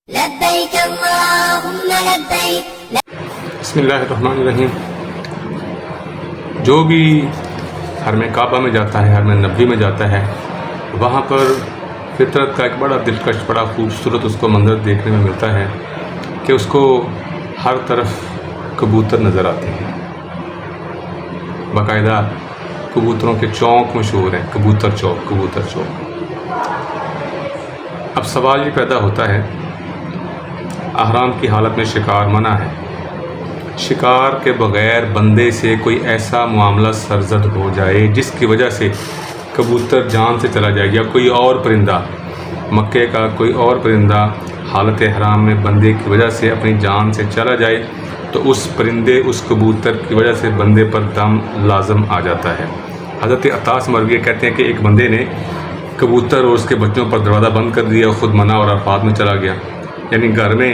لبیک اللہم لبیک۔ بسم اللہ الرحمن الرحیم۔ جو بھی حرم کعبہ میں جاتا ہے، حرم نبوی میں جاتا ہے، وہاں پر فطرت کا ایک بڑا دلکش، بڑا خوبصورت اس کو منظر دیکھنے میں ملتا ہے کہ اس کو ہر طرف کبوتر نظر آتے ہیں۔ باقاعدہ کبوتروں کے چونک مشہور ہیں، کبوتر چوک، کبوتر چوک۔ اب سوال یہ پیدا ہوتا ہے، احرام کی حالت میں شکار منع ہے، شکار کے بغیر بندے سے کوئی ایسا معاملہ سرزد ہو جائے جس کی وجہ سے کبوتر جان سے چلا جائے، یا کوئی اور پرندہ، مکے کا کوئی اور پرندہ حالت احرام میں بندے کی وجہ سے اپنی جان سے چلا جائے تو اس پرندے، اس کبوتر کی وجہ سے بندے پر دم لازم آ جاتا ہے۔ حضرت عطاس مروی کہتے ہیں کہ ایک بندے نے کبوتر اور اس کے بچوں پر دروازہ بند کر دیا، خود منع اور عرفات میں چلا گیا۔ یعنی گھر میں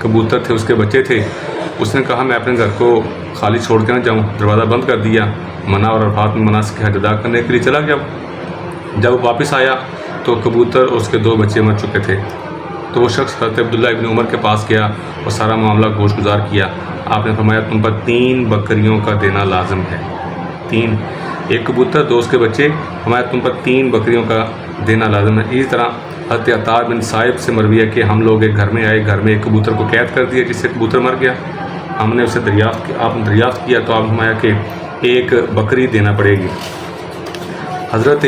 کبوتر تھے، اس کے بچے تھے، اس نے کہا میں اپنے گھر کو خالی چھوڑ کے نہ جاؤں، دروازہ بند کر دیا، منع اور عرفات میں مناسک حج ادا کرنے کے لیے چلا گیا۔ جب واپس آیا تو کبوتر اور اس کے 2 بچے مر چکے تھے۔ تو وہ شخص حضرت عبداللہ ابن عمر کے پاس گیا اور سارا معاملہ گوش گزار کیا۔ آپ نے فرمایا تم پر 3 بکریوں کا دینا لازم ہے۔ 3، ایک کبوتر، 2 اس کے بچے، فرمایا تم پر 3 بکریوں کا دینا لازم ہے۔ اسی طرح حضرت عطار بن صائب سے مروی ہے کہ ہم لوگ ایک گھر میں آئے، گھر میں ایک کبوتر کو قید کر دیا، جس سے کبوتر مر گیا۔ ہم نے اسے آپ نے دریافت کیا تو آپ نے فرمایا کہ 1 بکری دینا پڑے گی۔ حضرت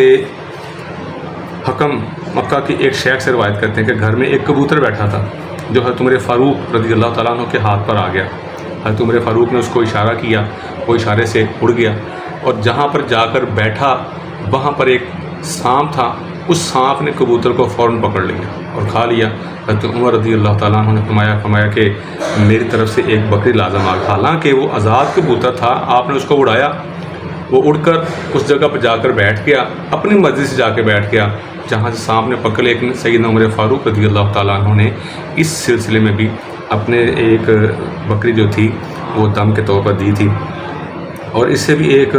حکم مکہ کی ایک شیخ سے روایت کرتے ہیں کہ گھر میں ایک کبوتر بیٹھا تھا جو حضرت عمر فاروق رضی اللہ تعالیٰ عنہ کے ہاتھ پر آ گیا۔ حضرت عمر فاروق نے اس کو اشارہ کیا، وہ اشارے سے اڑ گیا اور جہاں پر جا کر بیٹھا وہاں پر ایک سانپ تھا، اس سانپ نے کبوتر کو فوراً پکڑ لیا اور کھا لیا۔ حضرت عمر رضی اللہ تعالیٰ عنہ نے فرمایا کہ میری طرف سے 1 بکری لازم آ گئی۔ حالانکہ وہ آزاد کبوتر تھا، آپ نے اس کو اڑایا، وہ اڑ کر اس جگہ پر جا کر بیٹھ گیا، اپنی مرضی سے جا کے بیٹھ گیا جہاں سے سانپ نے پکڑ لیا۔ لیکن سیدنا عمر فاروق رضی اللہ تعالیٰ عنہ نے اس سلسلے میں بھی اپنے 1 بکری جو تھی وہ دم کے طور پر دی تھی۔ اور اس سے بھی ایک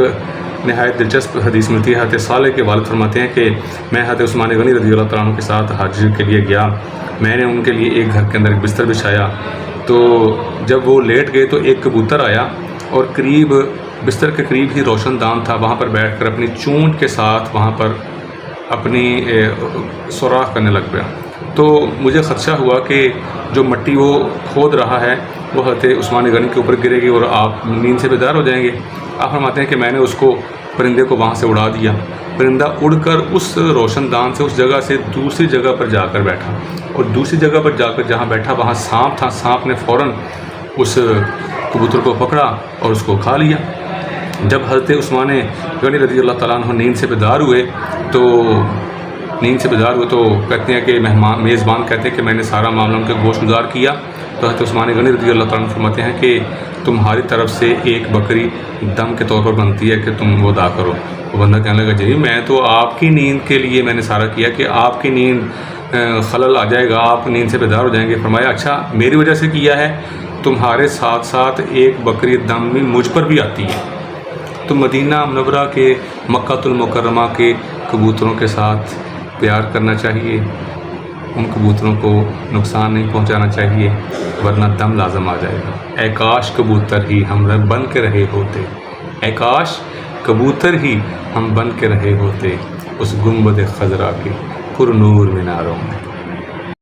نہایت دلچسپ حدیث ملتی ہے۔ حضرت صالح کے والد فرماتے ہیں کہ میں حضرت عثمان غنی رضی اللہ تعالیٰ عنہ کے ساتھ حج کے لیے گیا، میں نے ان کے لیے ایک گھر کے اندر ایک بستر بچھایا، تو جب وہ لیٹ گئے تو ایک کبوتر آیا اور قریب بستر کے قریب ہی روشن دان تھا، وہاں پر بیٹھ کر اپنی چونچ کے ساتھ وہاں پر اپنی سوراخ کرنے لگ گیا۔ تو مجھے خدشہ ہوا کہ جو مٹی وہ کھود رہا ہے وہ حضرت عثمان غنی کے اوپر گرے گی اور آپ نیند سے بیدار ہو جائیں گے۔ آپ فرماتے ہیں کہ میں نے اس کو، پرندے کو وہاں سے اڑا دیا، پرندہ اڑ کر اس روشن دان سے اس جگہ سے دوسری جگہ پر جا کر بیٹھا، اور دوسری جگہ پر جا کر جہاں بیٹھا وہاں سانپ تھا، سانپ نے فوراً اس کبوتر کو پکڑا اور اس کو کھا لیا۔ جب حضرت عثمان غنی رضی اللہ تعالیٰ عنہ نیند سے بیدار ہوئے تو کہتے ہیں کہ میزبان کہتے ہیں کہ میں نے سارا معاملہ ان کے گوش گزار کیا تو حضرت عثمان غنی رضی اللہ تعالیٰ عنہ فرماتے ہیں کہ تمہاری طرف سے 1 بکری دم کے طور پر بنتی ہے کہ تم وہ ادا کرو۔ وہ بندہ کہنے لگا جی میں تو آپ کی نیند کے لیے میں نے سارا کیا کہ آپ کی نیند خلل آ جائے گا، آپ نیند سے بیدار ہو جائیں گے۔ فرمایا اچھا میری وجہ سے کیا ہے، تمہارے ساتھ ساتھ 1 بکری دم میں مجھ پر بھی آتی ہے۔ تو مدینہ منورہ کے، مکہ المکرمہ کے کبوتروں کے ساتھ پیار کرنا چاہیے، ان کبوتروں کو نقصان نہیں پہنچانا چاہیے ورنہ دم لازم آ جائے گا۔ اے کاش کبوتر ہی ہم بن کے رہے ہوتے، اے کاش کبوتر ہی ہم بن کے رہے ہوتے اس گنبد خضرا کے پر نور میناروں میں۔